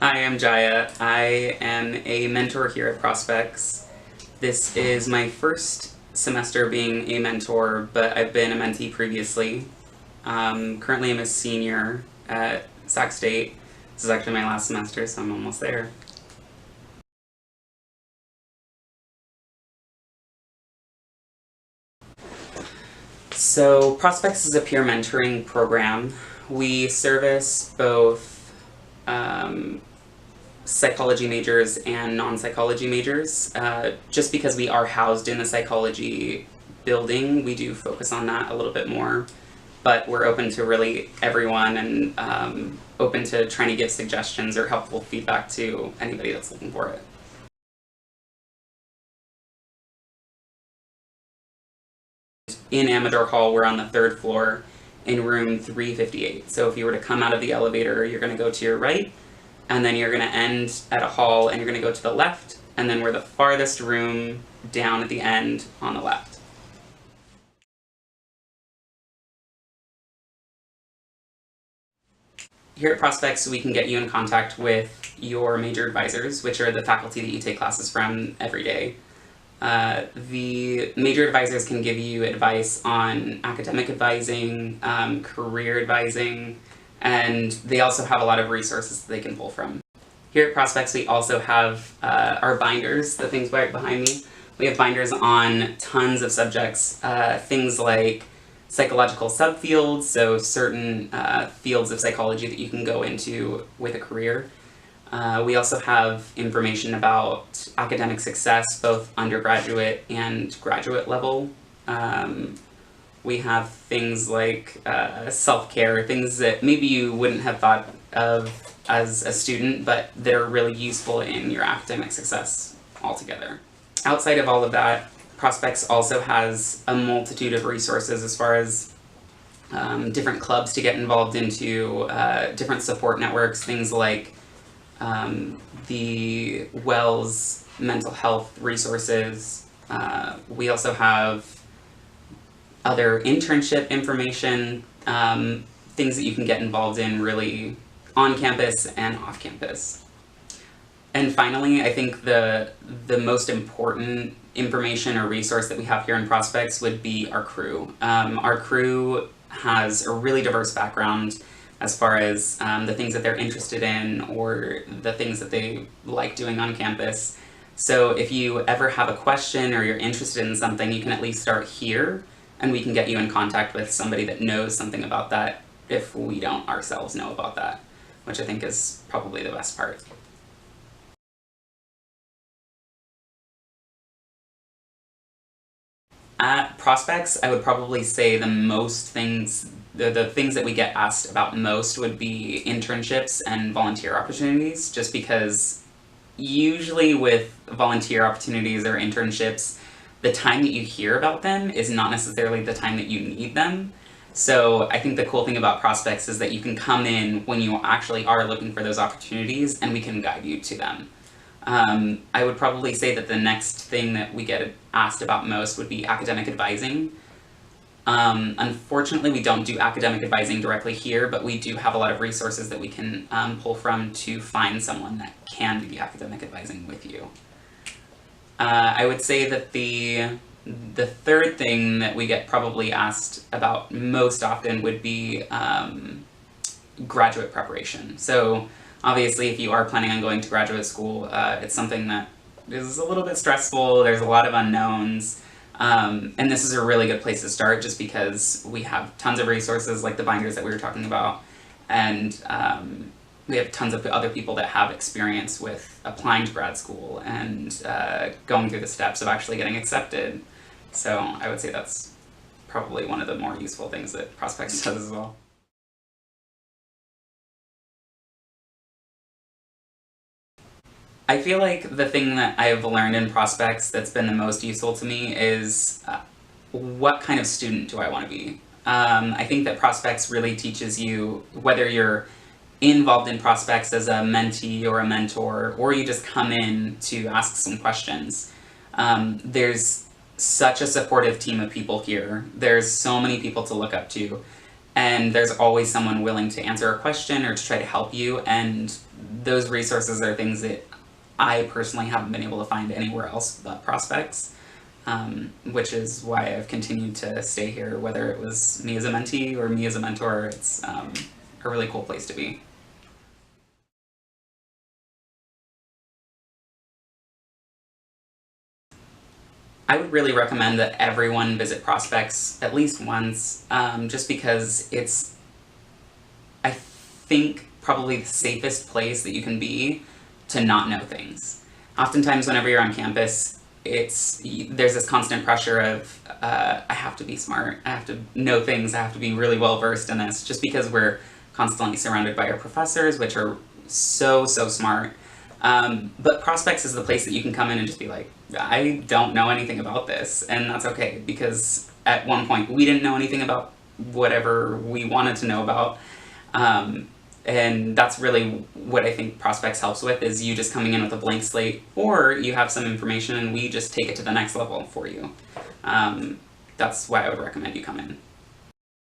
Hi, I'm Jaya. I am a mentor here at Prospects. This is my first semester being a mentor, but I've been a mentee previously. Currently I'm a senior at Sac State. This is actually my last semester, so I'm almost there. So Prospects is a peer mentoring program. We service both psychology majors and non-psychology majors. Just because we are housed in the psychology building, we do focus on that a little bit more. But we're open to really everyone and open to trying to give suggestions or helpful feedback to anybody that's looking for it. In Amador Hall, we're on the 3rd floor in room 358. So if you were to come out of the elevator, you're going to go to your right, and then you're going to end at a hall, and you're going to go to the left, and then we're the farthest room down at the end on the left. Here at Prospects, we can get you in contact with your major advisors, which are the faculty that you take classes from every day. The major advisors can give you advice on academic advising, career advising, and they also have a lot of resources that they can pull from. Here at Prospects, we also have our binders, the things right behind me. We have binders on tons of subjects, things like psychological subfields, so certain fields of psychology that you can go into with a career. We also have information about academic success, both undergraduate and graduate level. We have things like self-care, things that maybe you wouldn't have thought of as a student, but that are really useful in your academic success altogether. Outside of all of that, Prospects also has a multitude of resources as far as different clubs to get involved into, different support networks, things like the WELS mental health resources. We also have other internship information, things that you can get involved in really on campus and off campus. And finally, I think the most important information or resource that we have here in Prospects would be our crew. Our crew has a really diverse background as far as the things that they're interested in or the things that they like doing on campus. So if you ever have a question or you're interested in something, you can at least start here, and we can get you in contact with somebody that knows something about that if we don't ourselves know about that, which I think is probably the best part. At Prospects, I would probably say the things that we get asked about most would be internships and volunteer opportunities, just because usually with volunteer opportunities or internships, the time that you hear about them is not necessarily the time that you need them. So I think the cool thing about Prospects is that you can come in when you actually are looking for those opportunities, and we can guide you to them. I would probably say that the next thing that we get asked about most would be academic advising. Unfortunately, we don't do academic advising directly here, but we do have a lot of resources that we can pull from to find someone that can do the academic advising with you. I would say that the third thing that we get probably asked about most often would be graduate preparation. So obviously, if you are planning on going to graduate school, it's something that is a little bit stressful, there's a lot of unknowns, and this is a really good place to start just because we have tons of resources like the binders that we were talking about, and we have tons of other people that have experience with applying to grad school and going through the steps of actually getting accepted. So I would say that's probably one of the more useful things that Prospects does as well. I feel like the thing that I've learned in Prospects that's been the most useful to me is what kind of student do I want to be? I think that Prospects really teaches you, whether you're involved in Prospects as a mentee or a mentor, or you just come in to ask some questions. There's such a supportive team of people here. There's so many people to look up to. and there's always someone willing to answer a question or to try to help you, and those resources are things that I personally haven't been able to find anywhere else but Prospects, which is why I've continued to stay here, whether it was me as a mentee or me as a mentor. It's a really cool place to be. I would really recommend that everyone visit Prospects at least once, just because it's, I think, probably the safest place that you can be to not know things. Oftentimes whenever you're on campus, there's this constant pressure of, I have to be smart, I have to know things, I have to be really well versed in this, just because we're constantly surrounded by our professors, which are so smart. But Prospects is the place that you can come in and just be like, I don't know anything about this, and that's okay, because at one point we didn't know anything about whatever we wanted to know about, and that's really what I think Prospects helps with, is you just coming in with a blank slate, or you have some information and we just take it to the next level for you. That's why I would recommend you come in.